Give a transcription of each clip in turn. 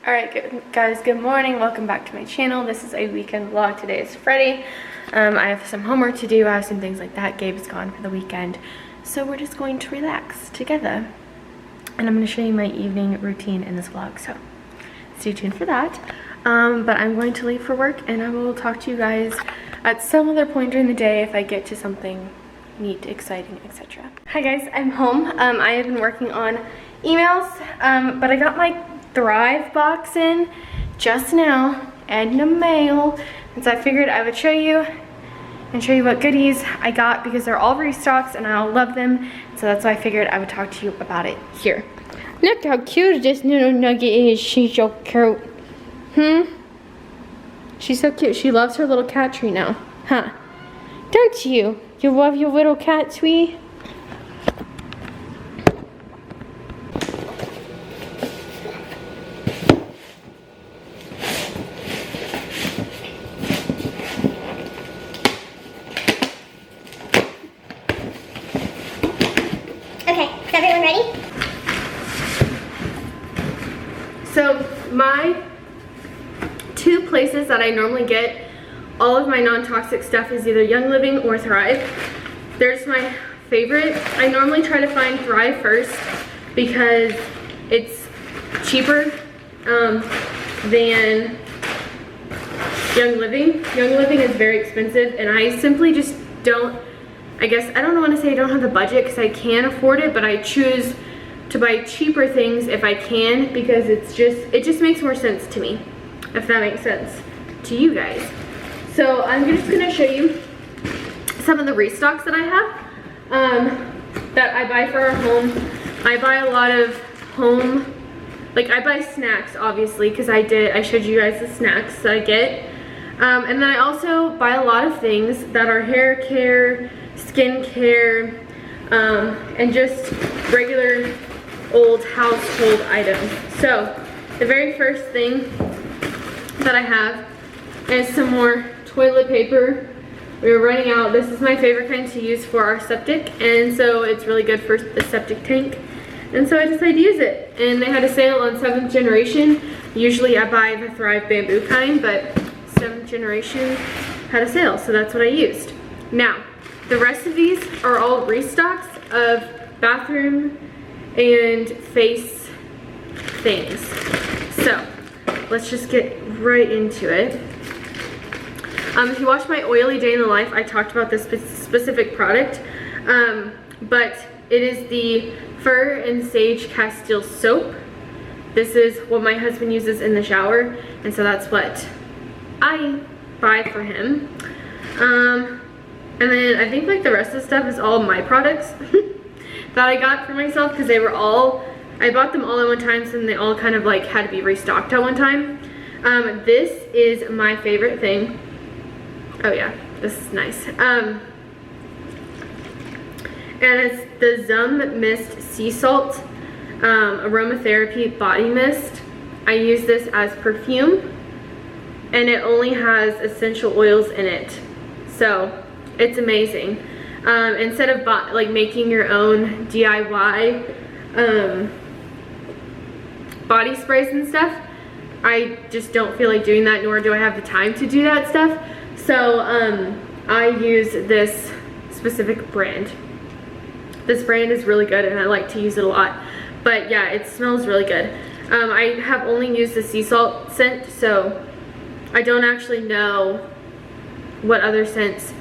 Alright guys, good morning. Welcome back to my channel. This is a weekend vlog. Today is Friday. I have some homework to do. I have some things like that. Gabe's gone for the weekend. So we're just going to relax together. And I'm going to show you my evening routine in this vlog. So stay tuned for that. But I'm going to leave for work and I will talk to you guys at some other point during the day if I get to something neat, exciting, etc. Hi guys, I'm home. I have been working on emails, but I got my Thrive box in just now and the mail, and so I figured I would show you and show you what goodies I got because they're all restocks and I all love them, so that's why I figured I would talk to you about it here. Look how cute this little nugget is. She's so cute. She's so cute. She loves her little cat tree now, huh? Don't you? You love your little cat tree? Everyone ready? So my two places that I normally get all of my non-toxic stuff is either Young Living or Thrive. They're just my favorite. I normally try to find Thrive first because it's cheaper than Young Living. Young Living is very expensive and I simply just don't, I don't want to say I don't have the budget because I can afford it, but I choose to buy cheaper things if I can because it just makes more sense to me, if that makes sense to you guys. So I'm just going to show you some of the restocks that I have that I buy for our home. I buy a lot of home, like I buy snacks obviously because I showed you guys the snacks that I get. And then I also buy a lot of things that are hair care, skin care, and just regular old household items. So the very first thing that I have is some more toilet paper. We were running out. This is my favorite kind to use for our septic, and so it's really good for the septic tank. And so I decided to use it. And they had a sale on 7th generation. Usually I buy the Thrive bamboo kind, but 7th generation had a sale, so that's what I used. Now, the rest of these are all restocks of bathroom and face things. So let's just get right into it. If you watch my oily day in the life, I talked about this specific product, but it is the Fir and Sage Castile soap. This is what my husband uses in the shower, and so that's what I buy for him. And then I think like the rest of the stuff is all my products that I got for myself because they were all, I bought them all at one time, so then they all kind of like had to be restocked at one time. This is my favorite thing. Oh yeah, this is nice. And it's the Zum Mist Sea Salt Aromatherapy Body Mist. I use this as perfume and it only has essential oils in it. So it's amazing. Instead of like making your own DIY body sprays and stuff, I just don't feel like doing that, nor do I have the time to do that stuff. So I use this specific brand. This brand is really good and I like to use it a lot. But yeah, it smells really good. I have only used the sea salt scent, so I don't actually know what other scents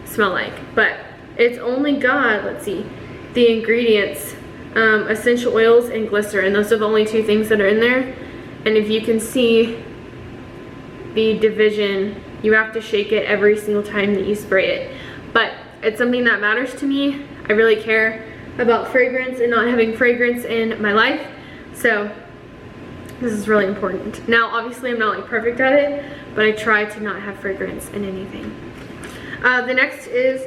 smell like, but it's only got, let's see, the ingredients, essential oils and glycerin. Those are the only two things that are in there. And if you can see the division, you have to shake it every single time that you spray it. But it's something that matters to me. I really care about fragrance and not having fragrance in my life, so this is really important. Now obviously I'm not like perfect at it, but I try to not have fragrance in anything. The next is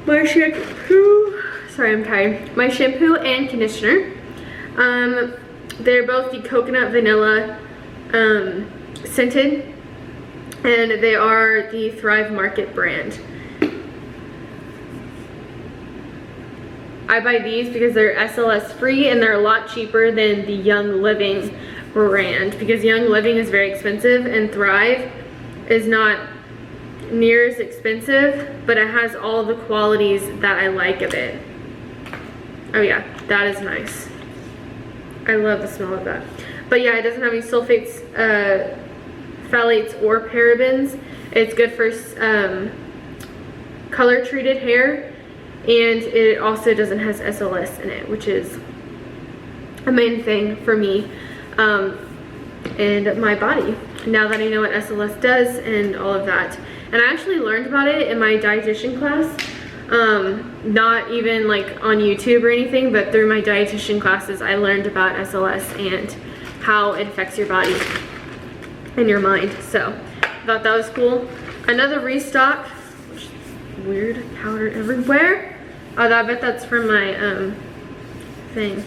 my shampoo. Sorry, I'm tired. My shampoo and conditioner. They're both the coconut vanilla scented, and they are the Thrive Market brand. I buy these because they're SLS free and they're a lot cheaper than the Young Living brand, because Young Living is very expensive and Thrive is not near as expensive, but it has all the qualities that I like of it. Oh yeah, that is nice. I love the smell of that. But yeah, it doesn't have any sulfates, phthalates, or parabens. It's good for color treated hair, and it also doesn't have SLS in it, which is a main thing for me and my body, now that I know what SLS does and all of that. And I actually learned about it in my dietitian class, not even like on YouTube or anything, but through my dietitian classes I learned about SLS and how it affects your body and your mind. So I thought that was cool. Another restock, weird powder everywhere. Oh, I bet that's from my thing.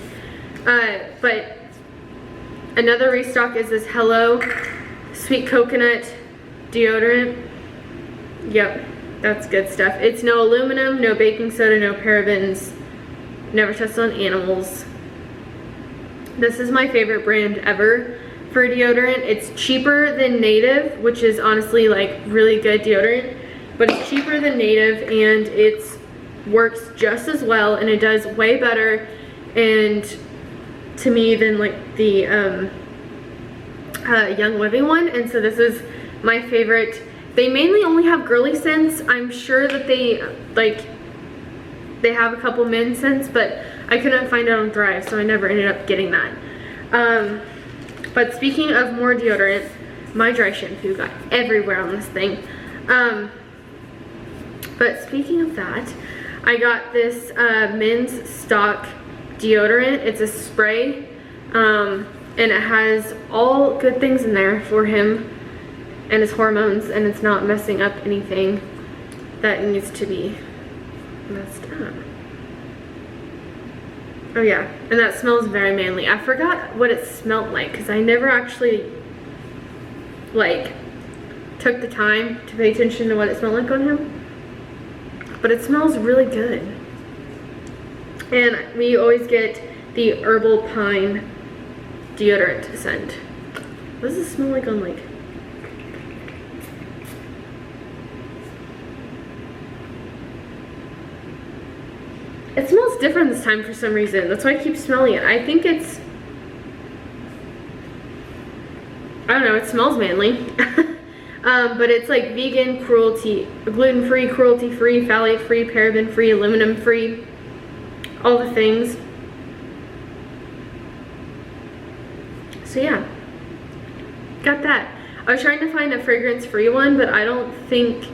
But another restock is this Hello Sweet Coconut deodorant. Yep, that's good stuff. It's no aluminum, no baking soda, no parabens, never tested on animals. This is my favorite brand ever for deodorant. It's cheaper than Native, which is honestly like really good deodorant, but it's cheaper than Native and it works just as well, and it does way better and to me than like the Young Living one. And so this is my favorite. They mainly only have girly scents. I'm sure that they have a couple men's scents, but I couldn't find it on Thrive, so I never ended up getting that. But speaking of more deodorant, my dry shampoo got everywhere on this thing. But speaking of that, I got this men's stock deodorant. It's a spray, and it has all good things in there for him and his hormones, and it's not messing up anything that needs to be messed up. Oh yeah, and that smells very manly. I forgot what it smelled like because I never actually like took the time to pay attention to what it smelled like on him, but it smells really good. And we always get the herbal pine deodorant scent. What does it smell like on like? It smells different this time for some reason. That's why I keep smelling it. I think it's, I don't know, it smells manly. But it's like vegan, cruelty, gluten-free, cruelty-free, phthalate-free, paraben-free, aluminum-free, all the things. So yeah, got that. I was trying to find a fragrance-free one, but I don't think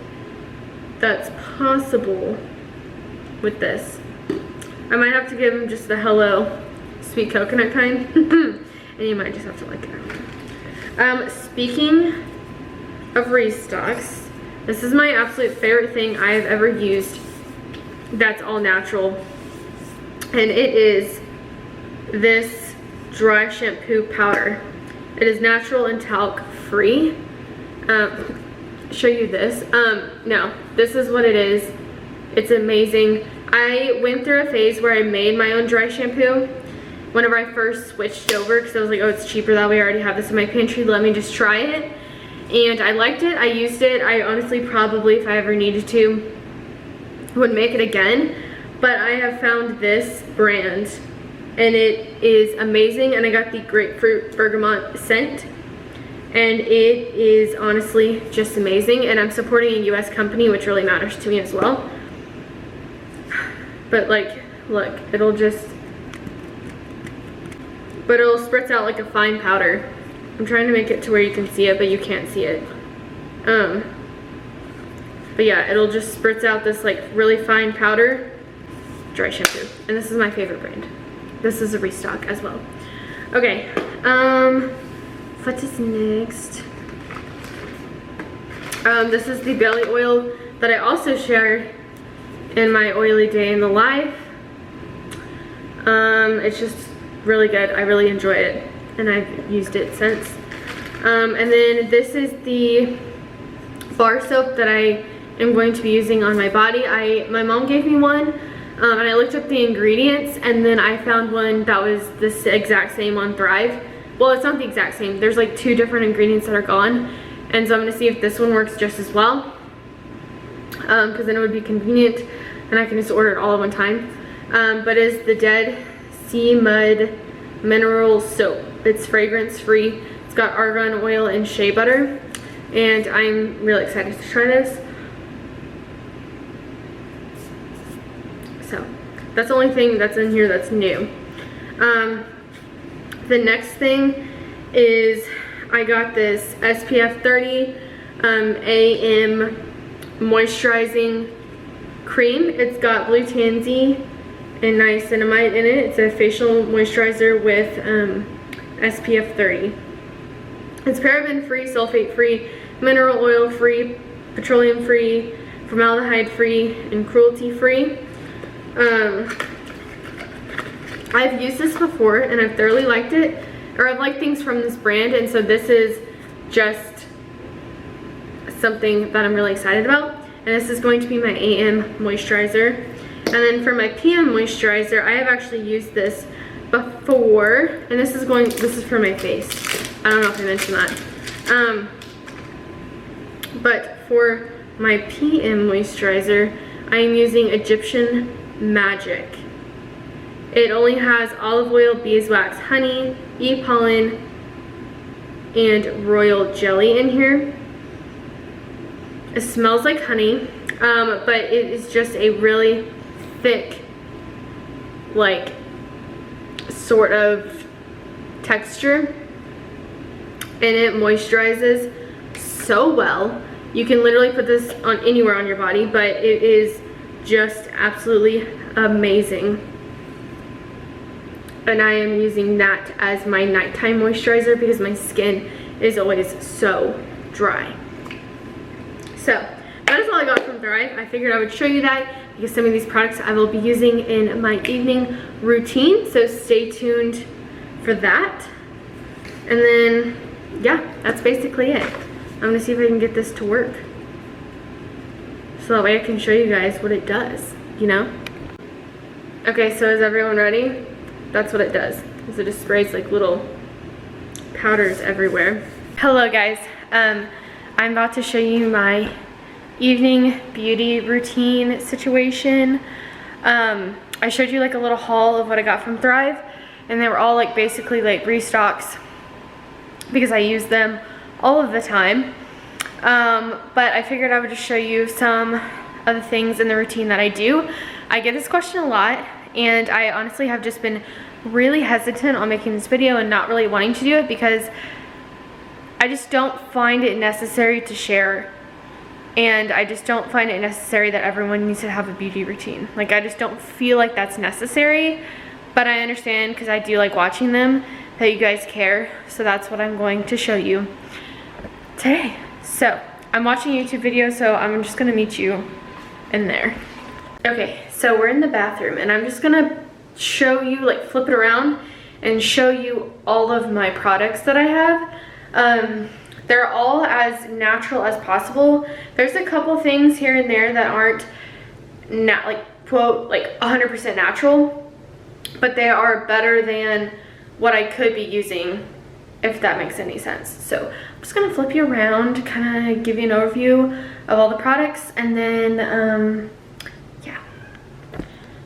that's possible with this. I might have to give him just the Hello Sweet Coconut kind. And you might just have to like it. Speaking of restocks, this is my absolute favorite thing I have ever used that's all natural. And it is this dry shampoo powder. It is natural and talc free. Show you this. No, this is what it is. It's amazing. I went through a phase where I made my own dry shampoo whenever I first switched over, because I was like, oh, it's cheaper that way. I already have this in my pantry. Let me just try it. And I liked it. I used it. I honestly probably, if I ever needed to, would make it again. But I have found this brand and it is amazing. And I got the grapefruit bergamot scent. And it is honestly just amazing. And I'm supporting a US company, which really matters to me as well. But like, look, it'll just, but it'll spritz out like a fine powder. I'm trying to make it to where you can see it, but you can't see it. But yeah, it'll just spritz out this like really fine powder dry shampoo. And this is my favorite brand. This is a restock as well. Okay, what is next? This is the belly oil that I also shared in my oily day in the life. It's just really good. I really enjoy it, and I've used it since. And then this is the bar soap that I am going to be using on my body. My mom gave me one, and I looked up the ingredients, and then I found one that was this exact same on Thrive. well, it's not the exact same. There's like 2 different ingredients that are gone. And so I'm gonna see if this one works just as well. Because then it would be convenient and I can just order it all at one time. But it's the Dead Sea Mud Mineral Soap. It's fragrance free. It's got argan oil and shea butter. And I'm really excited to try this. So that's the only thing that's in here that's new. The next thing is I got this SPF 30 AM moisturizing cream. It's got blue tansy and niacinamide in it. It's a facial moisturizer with SPF 30. It's paraben free, sulfate free, mineral oil free, petroleum free, formaldehyde free, and cruelty free. I've used this before and I've thoroughly liked it, or I've liked things from this brand, and so this is just something that I'm really excited about. And this is going to be my AM moisturizer. And then for my PM moisturizer, I have actually used this before, and this is for my face. I don't know if I mentioned that. But for my PM moisturizer, I am using Egyptian Magic. It only has olive oil, beeswax, honey, e-pollen, and royal jelly in here. It smells like honey, but it is just a really thick, like, sort of texture, and it moisturizes so well. You can literally put this on anywhere on your body, but it is just absolutely amazing. And I am using that as my nighttime moisturizer because my skin is always so dry. So that is all I got from Thrive. I figured I would show you that because some of these products I will be using in my evening routine, so stay tuned for that. And then, yeah, that's basically it. I'm gonna see if I can get this to work, so that way I can show you guys what it does, you know? Okay, so is everyone ready? That's what it does, is it just sprays like little powders everywhere. Hello guys, I'm about to show you my evening beauty routine situation. I showed you like a little haul of what I got from Thrive, and they were all like basically like restocks because I use them all of the time. But I figured I would just show you some of the things in the routine that I do. I get this question a lot, and I honestly have just been really hesitant on making this video and not really wanting to do it because I just don't find it necessary to share, and I just don't find it necessary that everyone needs to have a beauty routine. Like, I just don't feel like that's necessary, but I understand because I do like watching them that you guys care, so that's what I'm going to show you today. So I'm watching a YouTube video, so I'm just gonna meet you in there. Okay, so we're in the bathroom, and I'm just gonna show you, like, flip it around and show you all of my products that I have. They're all as natural as possible. There's a couple things here and there that aren't like quote like 100% natural, but they are better than what I could be using, if that makes any sense. So I'm just gonna flip you around, kind of give you an overview of all the products, and then yeah.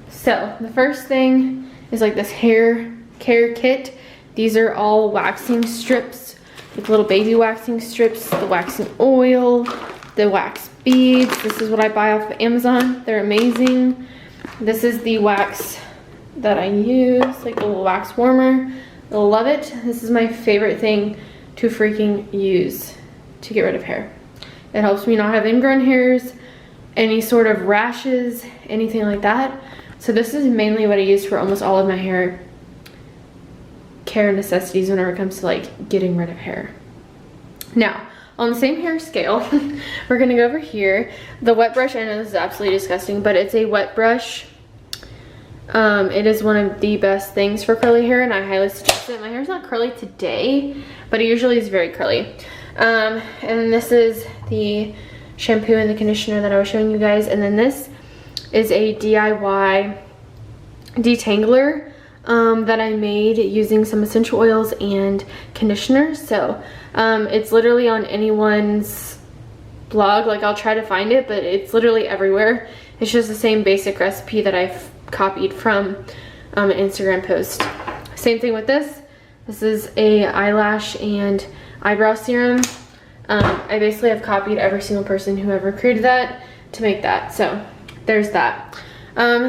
So the first thing is like this hair care kit. These are all waxing strips, like little baby waxing strips, the waxing oil, the wax beads. This is what I buy off of Amazon. They're amazing. This is the wax that I use, like a little wax warmer. I love it. This is my favorite thing to freaking use to get rid of hair. It helps me not have ingrown hairs, any sort of rashes, anything like that. So this is mainly what I use for almost all of my hair care necessities whenever it comes to like getting rid of hair. Now, on the same hair scale, we're gonna go over here. The wet brush, I know this is absolutely disgusting, but it's a wet brush. It is one of the best things for curly hair, and I highly suggest it. My hair's not curly today, but it usually is very curly. And this is the shampoo and the conditioner that I was showing you guys. And then this is a DIY detangler. that I made using some essential oils and conditioner. So it's literally on anyone's blog. Like, I'll try to find it, but it's literally everywhere. It's just the same basic recipe that I've copied from an Instagram post. Same thing with this. This is a eyelash and eyebrow serum. I basically have copied every single person who ever created that to make that. So there's that.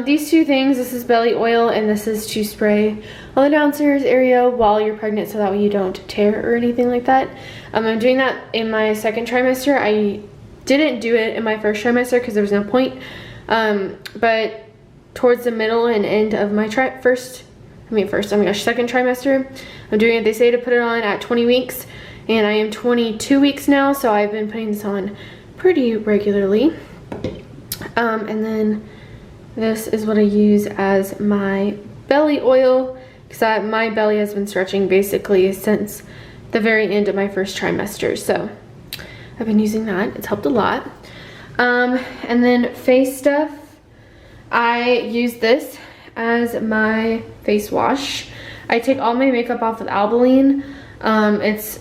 These two things, this is belly oil and this is to spray on the downstairs area while you're pregnant, so that way you don't tear or anything like that. I'm doing that in my second trimester. I didn't do it in my first trimester because there was no point. But towards the middle and end of my second trimester, I'm doing it. They say to put it on at 20 weeks, and I am 22 weeks now, so I've been putting this on pretty regularly. And then this is what I use as my belly oil, because my belly has been stretching basically since the very end of my first trimester. So I've been using that. It's helped a lot. And then face stuff, I use this as my face wash. I take all my makeup off with Albolene. It's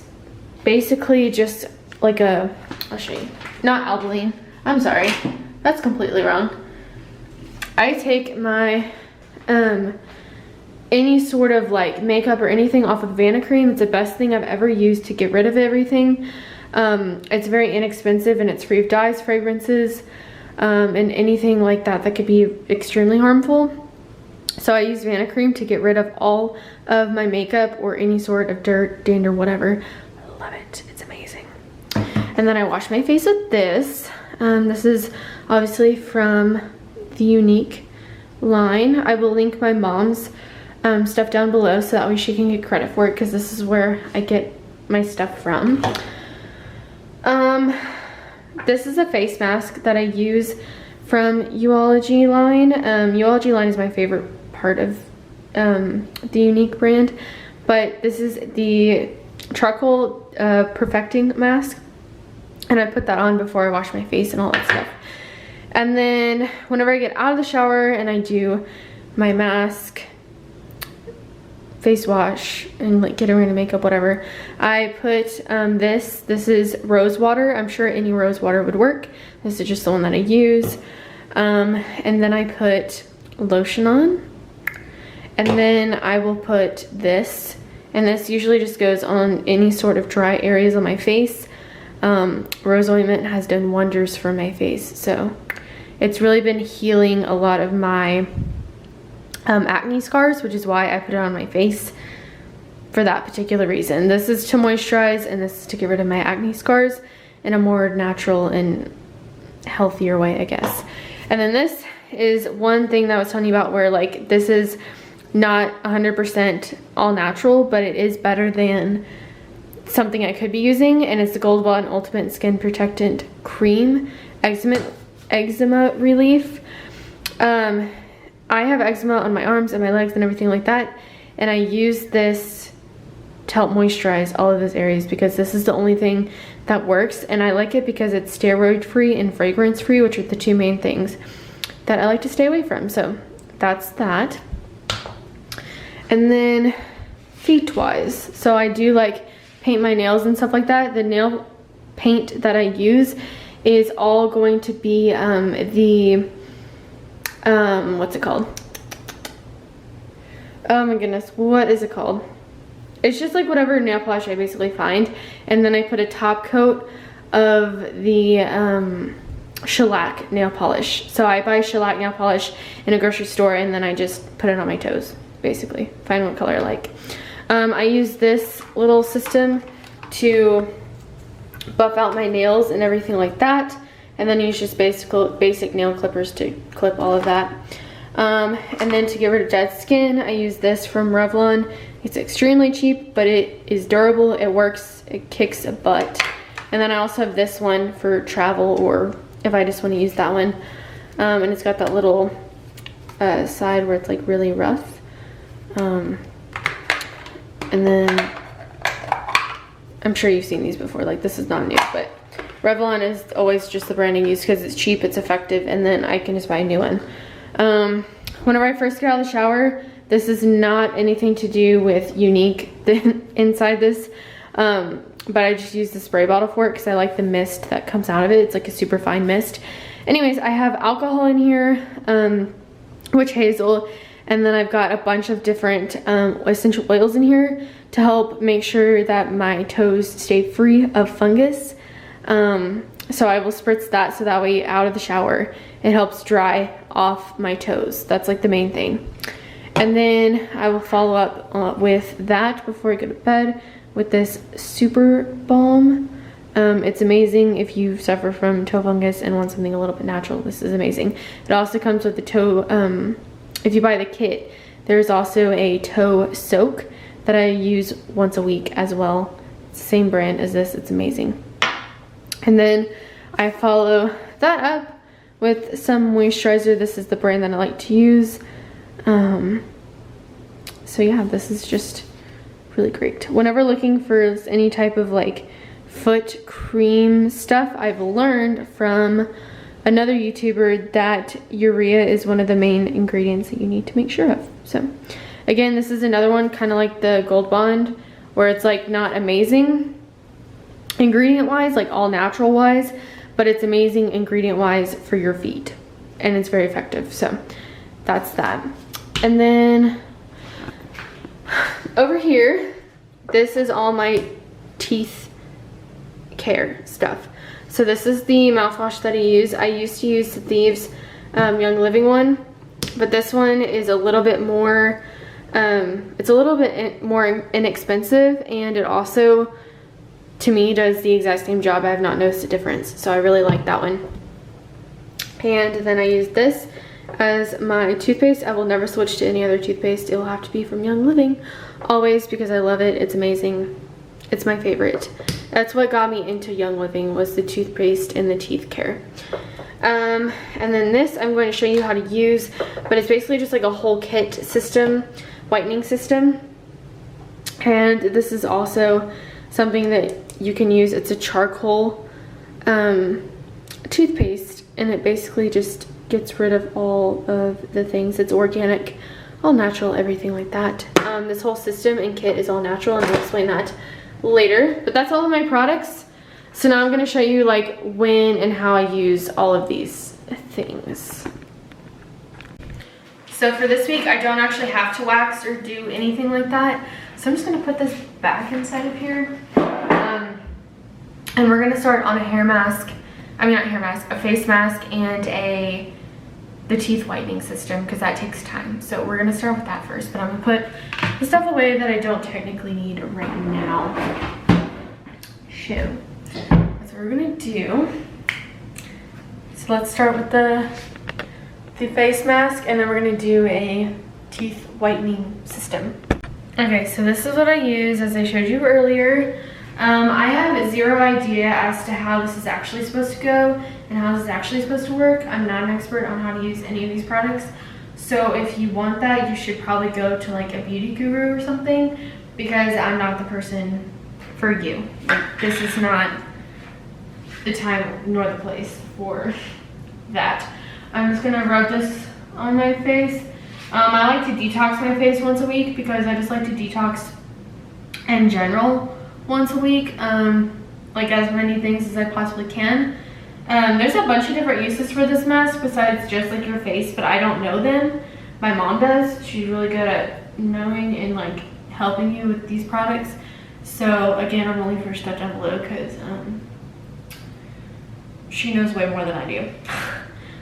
basically just like a, I'll show you. Not Albolene. I'm sorry. That's completely wrong. I take my any sort of like makeup or anything off of Vanicream. It's the best thing I've ever used to get rid of everything. It's very inexpensive and it's free of dyes, fragrances, and anything like that that could be extremely harmful. So I use Vanicream to get rid of all of my makeup or any sort of dirt, dander, whatever. I love it. It's amazing. And then I wash my face with this. This is obviously from the Younique line. I will link my mom's stuff down below so that way she can get credit for it, because this is where I get my stuff from. This is a face mask that I use from Yoology line. Yoology line is my favorite part of the Younique brand, but this is the charcoal perfecting mask, and I put that on before I wash my face and all that stuff. And then whenever I get out of the shower and I do my mask, face wash, and like getting rid of makeup, whatever, I put this is rose water. I'm sure any rose water would work. This is just the one that I use. And then I put lotion on, and then I will put this, and this usually just goes on any sort of dry areas on my face. Rose ointment has done wonders for my face, so it's really been healing a lot of my acne scars, which is why I put it on my face for that particular reason. This is to moisturize, and this is to get rid of my acne scars in a more natural and healthier way, I guess. And then this is one thing that I was telling you about, where like this is not 100% all natural, but it is better than something I could be using, and it's the Gold Bond Ultimate Skin Protectant Cream Eczema Relief. I have eczema on my arms and my legs and everything like that, and I use this to help moisturize all of those areas, because this is the only thing that works, and I like it because it's steroid free and fragrance free, which are the two main things that I like to stay away from. So that's that. And then feet wise, so I do like paint my nails and stuff like that. The nail paint that I use is all going to be what's it called? Oh my goodness, what is it called? It's just like whatever nail polish I basically find, and then I put a top coat of the shellac nail polish. So I buy shellac nail polish in a grocery store, and then I just put it on my toes, basically. Find what color I like. I use this little system to buff out my nails and everything like that, and then use just basic nail clippers to clip all of that. And then to get rid of dead skin, I use this from Revlon. It's extremely cheap, but it is durable, it works, it kicks a butt. And then I also have this one for travel, or if I just want to use that one. And it's got that little side where it's like really rough. And then I'm sure you've seen these before, like this is not new, but Revlon is always just the brand I use because it's cheap, it's effective, and then I can just buy a new one. Whenever I first get out of the shower, This is not anything to do with Younique inside this, but I just use the spray bottle for it because I like the mist that comes out of it. It's like a super fine mist. Anyways, I have alcohol in here, witch hazel, and then I've got a bunch of different essential oils in here to help make sure that my toes stay free of fungus. So I will spritz that so that way out of the shower it helps dry off my toes. That's like the main thing. And then I will follow up with that before I go to bed with this super balm. It's amazing if you suffer from toe fungus and want something a little bit natural. This is amazing. It also comes with the toe, if you buy the kit, there's also a toe soak that I use once a week as well. It's the same brand as this. It's amazing. And then I follow that up with some moisturizer. This is the brand that I like to use. So yeah, this is just really great. Whenever looking for any type of like foot cream stuff, I've learned from another YouTuber that urea is one of the main ingredients that you need to make sure of. So again, this is another one kind of like the Gold Bond, where it's like not amazing ingredient wise, like all natural wise, but it's amazing ingredient wise for your feet, and it's very effective. So that's that. And then over here, this is all my teeth care stuff. So this is the mouthwash that I use. I used to use the Thieves Young Living one, but this one is a little bit more, it's a little bit more inexpensive, and it also, to me, does the exact same job. I have not noticed a difference, so I really like that one. And then I use this as my toothpaste. I will never switch to any other toothpaste. It will have to be from Young Living always, because I love it. It's amazing. It's my favorite. That's what got me into Young Living, was the toothpaste and the teeth care. And then this I'm going to show you how to use, but it's basically just like a whole kit system, whitening system. And this is also something that you can use. It's a charcoal toothpaste, and it basically just gets rid of all of the things. It's organic, all natural, everything like that. This whole system and kit is all natural, and I'll explain that later. But that's all of my products. So now I'm going to show you like when and how I use all of these things. So for this week, I don't actually have to wax or do anything like that. So I'm just going to put this back inside of here. And we're going to start on a hair mask. I mean, not hair mask, a face mask and the teeth whitening system, because that takes time. So we're going to start with that first. But I'm going to put the stuff away that I don't technically need right now. Shoo. That's what we're going to do. So let's start with the face mask, and then we're going to do a teeth whitening system. Okay, so this is what I use, as I showed you earlier. I have zero idea as to how this is actually supposed to go and how this is actually supposed to work. I'm not an expert on how to use any of these products. So if you want that, you should probably go to like a beauty guru or something, because I'm not the person for you. Like, this is not the time nor the place for that. I'm just gonna rub this on my face. I like to detox my face once a week, because I just like to detox in general once a week, like as many things as I possibly can. There's a bunch of different uses for this mask besides just like your face, but I don't know them. My mom does. She's really good at knowing and like helping you with these products. So again, I'm only for stuff down below, because she knows way more than I do.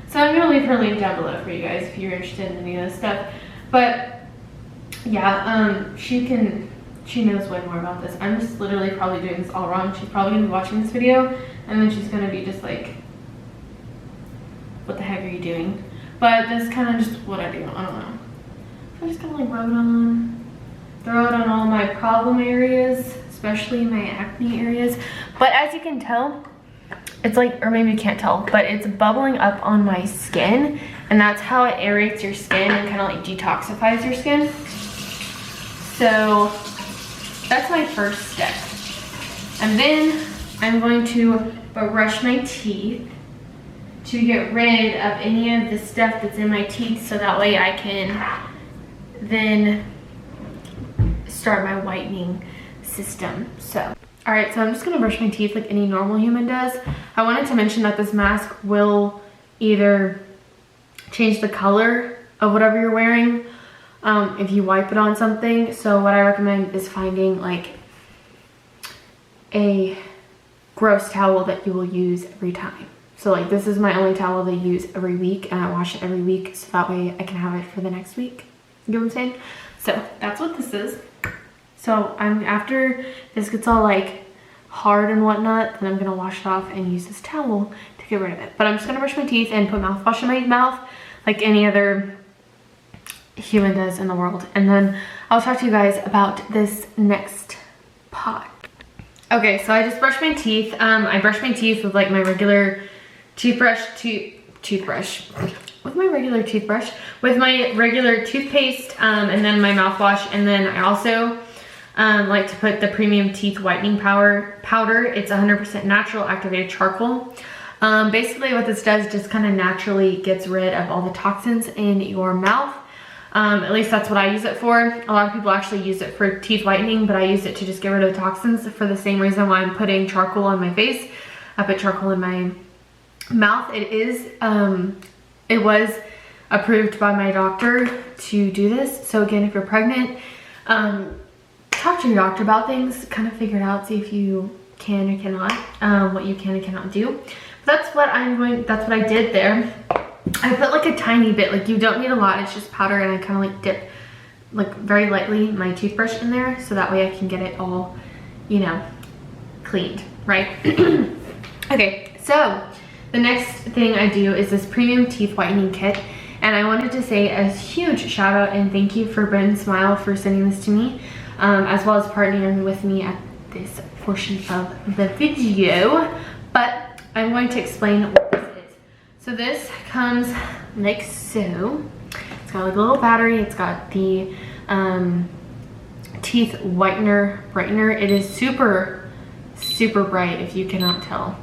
So I'm gonna leave her link down below for you guys if you're interested in any of this stuff. But yeah, she knows way more about this. I'm just literally probably doing this all wrong. She's probably gonna be watching this video, and then she's gonna be just like, what the heck are you doing? But that's kind of just what I do. I don't know. So I'm just gonna like rub it on, throw it on all my problem areas, especially my acne areas. But as you can tell, it's like, or maybe you can't tell, but it's bubbling up on my skin, and that's how it aerates your skin and kind of like detoxifies your skin. So that's my first step. And then I'm going to brush my teeth to get rid of any of the stuff that's in my teeth, so that way I can then start my whitening system. So, all right, so I'm just gonna brush my teeth like any normal human does. I wanted to mention that this mask will either change the color of whatever you're wearing if you wipe it on something. So what I recommend is finding like a gross towel that you will use every time. So like this is my only towel that I use every week, and I wash it every week so that way I can have it for the next week. You know what I'm saying? So that's what this is. So after this gets all like hard and whatnot, then I'm gonna wash it off and use this towel to get rid of it. But I'm just gonna brush my teeth and put mouthwash in my mouth like any other human does in the world. And then I'll talk to you guys about this next pot. Okay, so I just brushed my teeth. I brush my teeth with like my regular with my regular toothbrush, with my regular toothpaste, and then my mouthwash. And then I also like to put the premium teeth whitening powder. It's 100% natural activated charcoal. Basically what this does just kind of naturally gets rid of all the toxins in your mouth. At least that's what I use it for. A lot of people actually use it for teeth whitening, but I use it to just get rid of the toxins for the same reason why I'm putting charcoal on my face. I put charcoal in my mouth. It was approved by my doctor to do this. So again, if you're pregnant, talk to your doctor about things, kind of figure it out, see if you can or cannot, what you can and cannot do. But that's what I did there. I put like a tiny bit, like you don't need a lot, it's just powder, and I kind of like dip like very lightly my toothbrush in there so that way I can get it all, you know, cleaned, right? Okay, so the next thing I do is this premium teeth whitening kit, and I wanted to say a huge shout out and thank you for Bryn Smile for sending this to me, as well as partnering with me at this portion of the video. But I'm going to explain what this is. So this comes like so. It's got like a little battery. It's got the teeth whitener brightener. It is super bright if you cannot tell.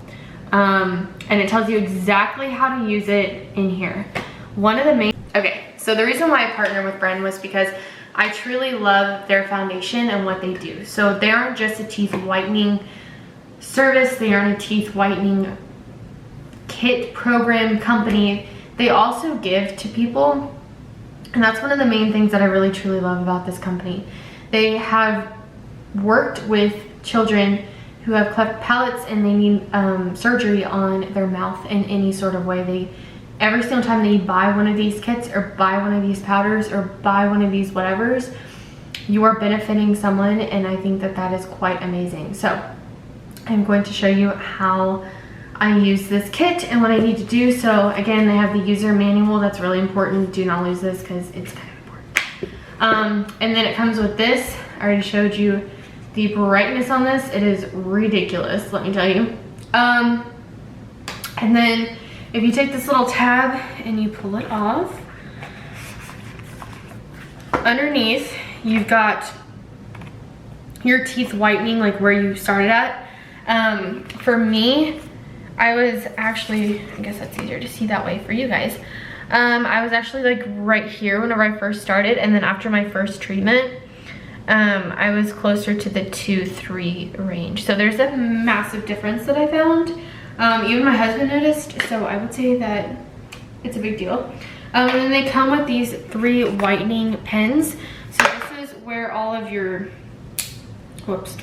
And it tells you exactly how to use it in here. Okay, so the reason why I partnered with Bren was because I truly love their foundation and what they do. So they aren't just a teeth whitening service, they aren't a teeth whitening kit program company. They also give to people, and that's one of the main things that I really truly love about this company. They have worked with children who have cleft palates and they need surgery on their mouth in any sort of way. Every single time they buy one of these kits or buy one of these powders or buy one of these whatevers, you are benefiting someone, and I think that that is quite amazing. So I'm going to show you how I use this kit and what I need to do. So again, they have the user manual. That's really important. Do not lose this because it's kind of important. And then it comes with this. I already showed you the brightness on this. It is ridiculous, let me tell you. And then if you take this little tab and you pull it off, underneath you've got your teeth whitening, like where you started at. For me, I was actually, I guess that's easier to see that way for you guys. I was actually like right here whenever I first started, and then after my first treatment, I was closer to the 2-3 range. So there's a massive difference that I found. Even my husband noticed, so I would say that it's a big deal. And then they come with these 3 whitening pens. So this is where all of your, whoops,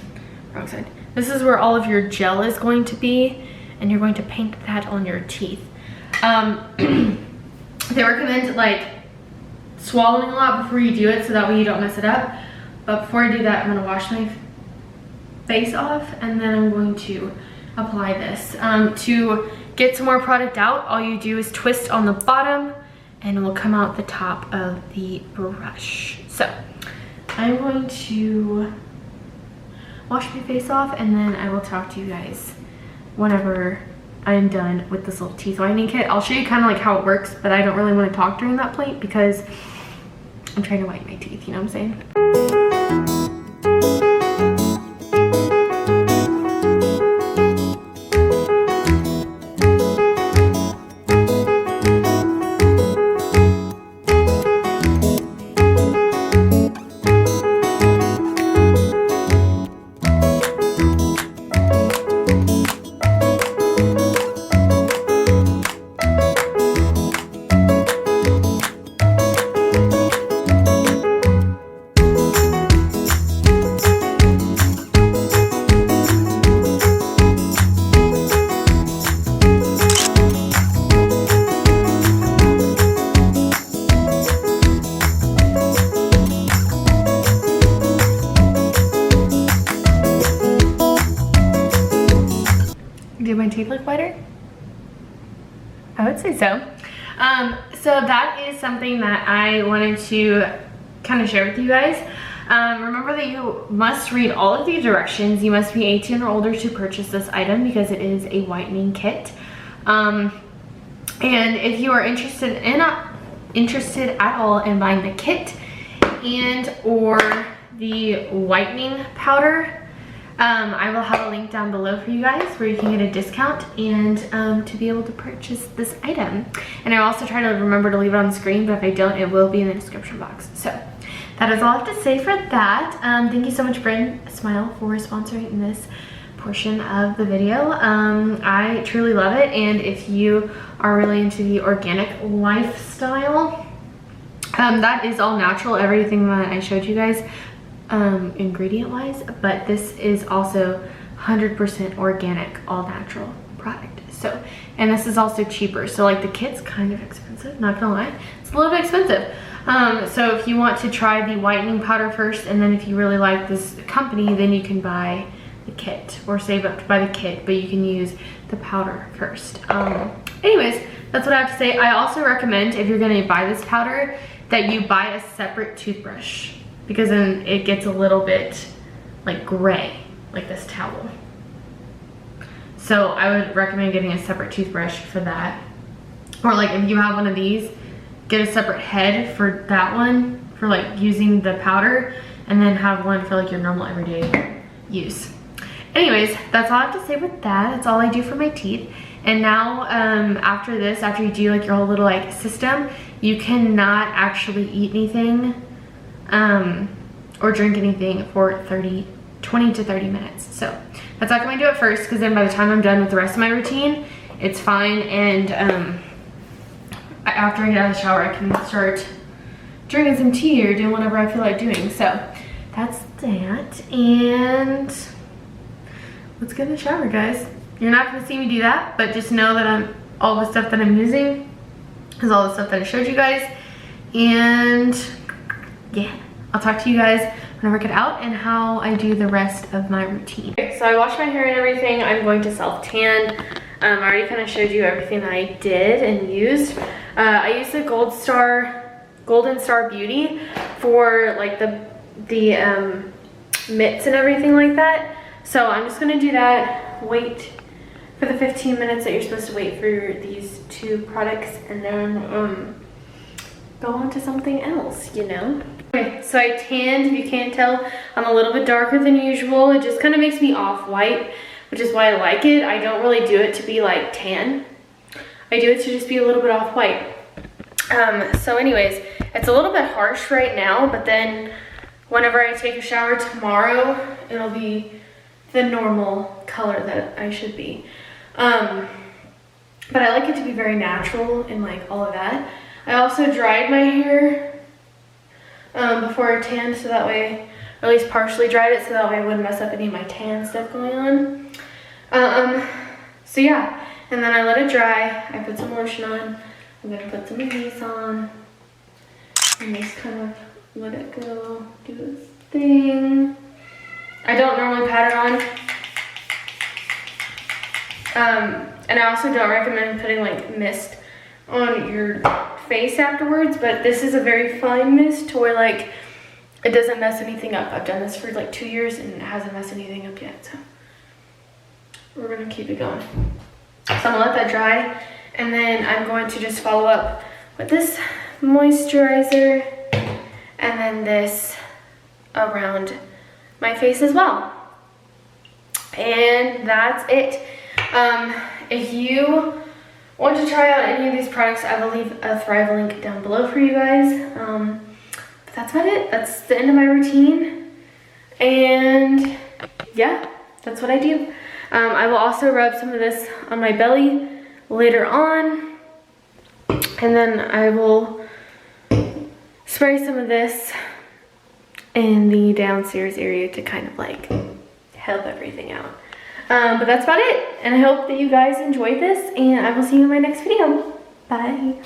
wrong side. This is where all of your gel is going to be, and you're going to paint that on your teeth. They recommend like swallowing a lot before you do it so that way you don't mess it up. But before I do that, I'm gonna wash my face off, and then I'm going to apply this. To get some more product out, all you do is twist on the bottom and it will come out the top of the brush. So I'm going to wash my face off, and then I will talk to you guys whenever I'm done with this little teeth whitening kit. I'll show you kind of like how it works, but I don't really want to talk during that point because I'm trying to whiten my teeth, you know what I'm saying? teeth look whiter? I would say so. So that is something that I wanted to kind of share with you guys. Remember that you must read all of the directions. You must be 18 or older to purchase this item because it is a whitening kit. And if you are interested at all in buying the kit and or the whitening powder, I will have a link down below for you guys where you can get a discount and to be able to purchase this item. And I also try to remember to leave it on the screen, but if I don't, it will be in the description box. So that is all I have to say for that. Thank you so much, Brand Smile, for sponsoring this portion of the video. I truly love it, and if you are really into the organic lifestyle, that is all natural, everything that I showed you guys ingredient wise, but this is also 100% organic, all natural product. So, and this is also cheaper. So like the kit's kind of expensive, not gonna lie, it's a little bit expensive. So if you want to try the whitening powder first, and then if you really like this company, then you can buy the kit or save up to buy the kit, but you can use the powder first. Anyways, that's what I have to say. I also recommend, if you're gonna buy this powder, that you buy a separate toothbrush, because then it gets a little bit like gray, like this towel. So I would recommend getting a separate toothbrush for that. Or like if you have one of these, get a separate head for that one, for like using the powder, and then have one for like your normal everyday use. Anyways, that's all I have to say with that. That's all I do for my teeth. And now after this, after you do like your whole little like system, you cannot actually eat anything or drink anything for 20 to 30 minutes. So that's not gonna do it first, because then by the time I'm done with the rest of my routine, it's fine. And after I get out of the shower, I can start drinking some tea or doing whatever I feel like doing. So that's that. And let's get in the shower, guys. You're not gonna see me do that, but just know that all the stuff that I'm using is all the stuff that I showed you guys. And yeah, I'll talk to you guys when I work it out and how I do the rest of my routine. Okay, so I washed my hair and everything. I'm going to self-tan. I already kind of showed you everything that I did and used. I used the Golden Star Beauty for like the mitts and everything like that. So I'm just gonna do that, wait for the 15 minutes that you're supposed to wait for these two products, and then go on to something else, you know? Okay, so I tanned. If you can't tell, I'm a little bit darker than usual. It just kind of makes me off-white, which is why I like it. I don't really do it to be like tan. I do it to just be a little bit off-white. So anyways, it's a little bit harsh right now, but then whenever I take a shower tomorrow, it'll be the normal color that I should be. But I like it to be very natural and like all of that. I also dried my hair before I tanned, so that way, or at least partially dried it, so that way I wouldn't mess up any of my tan stuff going on. So yeah, and then I let it dry. I put some lotion on. I'm gonna put some of these on and just kind of let it go, do this thing. I don't normally pat it on. And I also don't recommend putting like mist on your face afterwards, but this is a very fine mist to where like it doesn't mess anything up. I've done this for like 2 years and it hasn't messed anything up yet, so we're gonna keep it going. So I'm gonna let that dry, and then I'm going to just follow up with this moisturizer and then this around my face as well. And that's it. If you want to try out any of these products, I will leave a Thrive link down below for you guys. But that's about it. That's the end of my routine. And yeah, that's what I do. I will also rub some of this on my belly later on. And then I will spray some of this in the downstairs area to kind of like help everything out. But that's about it. And I hope that you guys enjoyed this, and I will see you in my next video. Bye.